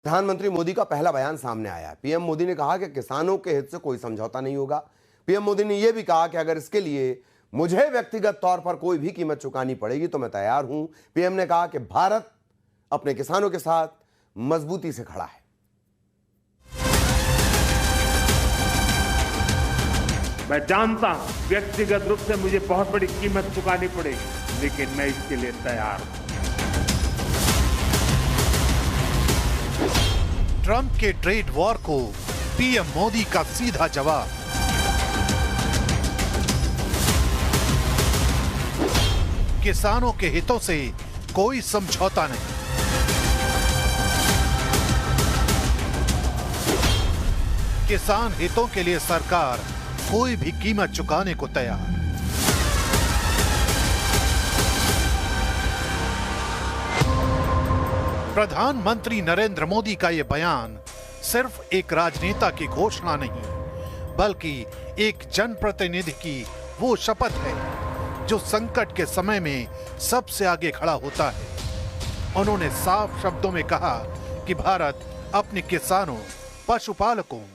प्रधानमंत्री मोदी का पहला बयान सामने आया है। पीएम मोदी ने कहा कि किसानों के हित से कोई समझौता नहीं होगा। पीएम मोदी ने यह भी कहा कि अगर इसके लिए मुझे व्यक्तिगत तौर पर कोई भी कीमत चुकानी पड़ेगी तो मैं तैयार हूं। पीएम ने कहा कि भारत अपने किसानों के साथ मजबूती से खड़ा है। मैं जानता हूं व्यक्तिगत रूप से मुझे बहुत बड़ी कीमत चुकानी पड़ेगी, लेकिन मैं इसके लिए तैयार हूं। ट्रंप के ट्रेड वॉर को पीएम मोदी का सीधा जवाब। किसानों के हितों से कोई समझौता नहीं। किसान हितों के लिए सरकार कोई भी कीमत चुकाने को तैयार। प्रधानमंत्री नरेंद्र मोदी का यह बयान सिर्फ एक राजनेता की घोषणा नहीं, बल्कि एक जनप्रतिनिधि की वो शपथ है जो संकट के समय में सबसे आगे खड़ा होता है। उन्होंने साफ शब्दों में कहा कि भारत अपने किसानों, पशुपालकों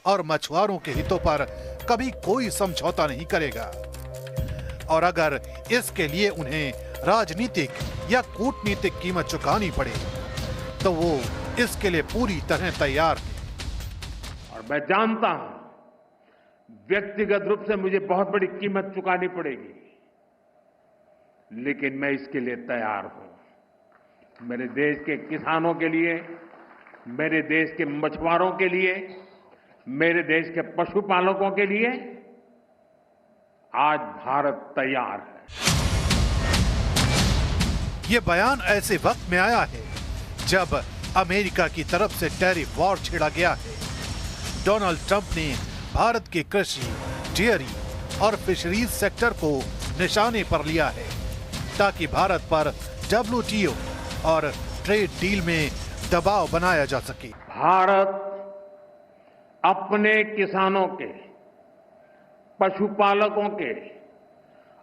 और मछुआरों के हितों पर कभी कोई समझौता नहीं करेगा, और अगर इसके लिए उन्हें राजनीतिक या कूटनीतिक कीमत चुकानी पड़े तो वो इसके लिए पूरी तरह तैयार है। और मैं जानता हूं व्यक्तिगत रूप से मुझे बहुत बड़ी कीमत चुकानी पड़ेगी, लेकिन मैं इसके लिए तैयार हूं। मेरे देश के किसानों के लिए, मेरे देश के मछुआरों के लिए, मेरे देश के पशुपालकों के लिए आज भारत तैयार है। ये बयान ऐसे वक्त में आया है जब अमेरिका की तरफ से टैरिफ वॉर छेड़ा गया है। डोनाल्ड ट्रंप ने भारत के कृषि, डेयरी और फिशरीज सेक्टर को निशाने पर लिया है ताकि भारत पर WTO और ट्रेड डील में दबाव बनाया जा सके। भारत अपने किसानों के, पशुपालकों के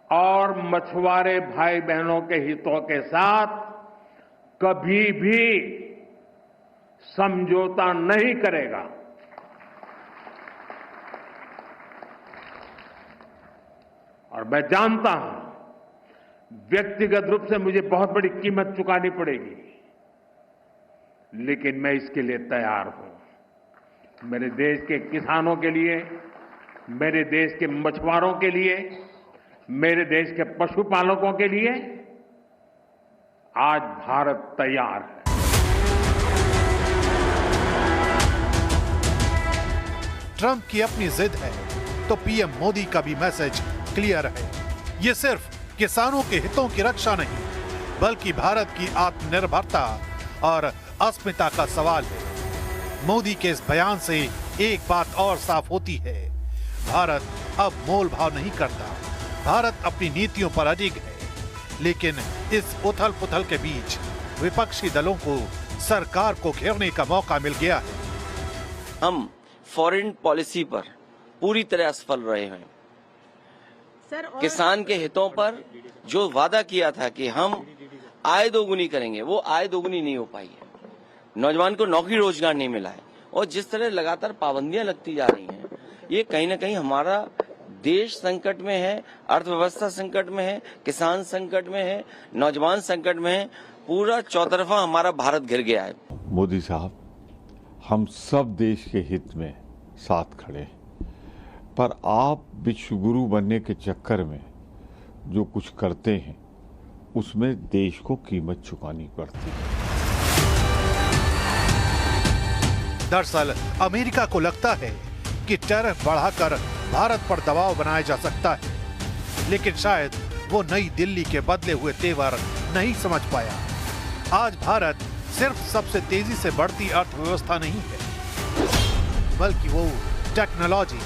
और मछुआरे भाई बहनों के हितों के साथ कभी भी समझौता नहीं करेगा। और मैं जानता हूं व्यक्तिगत रूप से मुझे बहुत बड़ी कीमत चुकानी पड़ेगी, लेकिन मैं इसके लिए तैयार हूं। मेरे देश के किसानों के लिए, मेरे देश के मछुआरों के लिए, मेरे देश के पशुपालकों के लिए आज भारत तैयार है। ट्रंप की अपनी जिद है तो पीएम मोदी का भी मैसेज क्लियर है। ये सिर्फ किसानों के हितों की रक्षा नहीं, बल्कि भारत की आत्मनिर्भरता और अस्मिता का सवाल है। मोदी के इस बयान से एक बात और साफ होती है, भारत अब मोल भाव नहीं करता। भारत अपनी नीतियों पर अडिग है, लेकिन इस उथल पुथल के बीच विपक्षी दलों को सरकार को घेरने का मौका मिल गया है। हम फॉरेन पॉलिसी पर पूरी तरह असफल रहे हैं। किसान के हितों पर जो वादा किया था कि हम आय दोगुनी करेंगे, वो आय दोगुनी नहीं हो पाई है। नौजवान को नौकरी रोजगार नहीं मिला है, और जिस तरह लगातार पाबंदियां लगती जा रही हैं, ये कहीं ना कहीं हमारा देश संकट में है, अर्थव्यवस्था संकट में है, किसान संकट में है, नौजवान संकट में है, पूरा चौतरफा हमारा भारत घिर गया है। मोदी साहब, हम सब देश के हित में साथ खड़े हैं, पर आप विश्व गुरु बनने के चक्कर में जो कुछ करते हैं उसमें देश को कीमत चुकानी पड़ती है। दरअसल अमेरिका को लगता है कि टैरिफ बढ़ाकर भारत पर दबाव बनाया जा सकता है, लेकिन शायद वो नई दिल्ली के बदले हुए तेवर नहीं समझ पाया। आज भारत सिर्फ सबसे तेजी से बढ़ती अर्थव्यवस्था नहीं है, बल्कि वो टेक्नोलॉजी,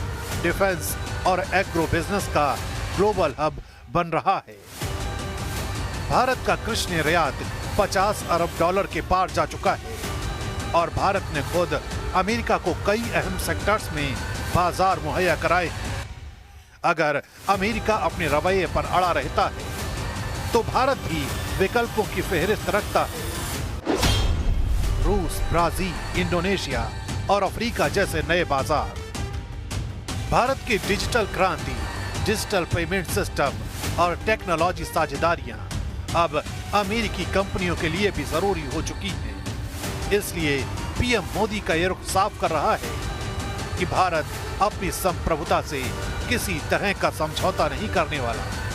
डिफेंस और एग्रो बिजनेस का ग्लोबल हब बन रहा है। भारत का कृषि निर्यात $50 अरब के पार जा चुका है, और भारत ने खुद अमेरिका को कई अहम सेक्टर्स में बाजार मुहैया कराए हैं। अगर अमेरिका अपने रवैये पर अड़ा रहता है तो भारत भी विकल्पों की फेहरिस्त रखता है। रूस, ब्राजील, इंडोनेशिया और अफ्रीका जैसे नए बाजार। भारत की डिजिटल क्रांति, डिजिटल पेमेंट सिस्टम और टेक्नोलॉजी साझेदारियां अब अमेरिकी कंपनियों के लिए भी जरूरी हो चुकी हैं। इसलिए पीएम मोदी का ये रुख साफ कर रहा है कि भारत अपनी संप्रभुता से किसी तरह का समझौता नहीं करने वाला।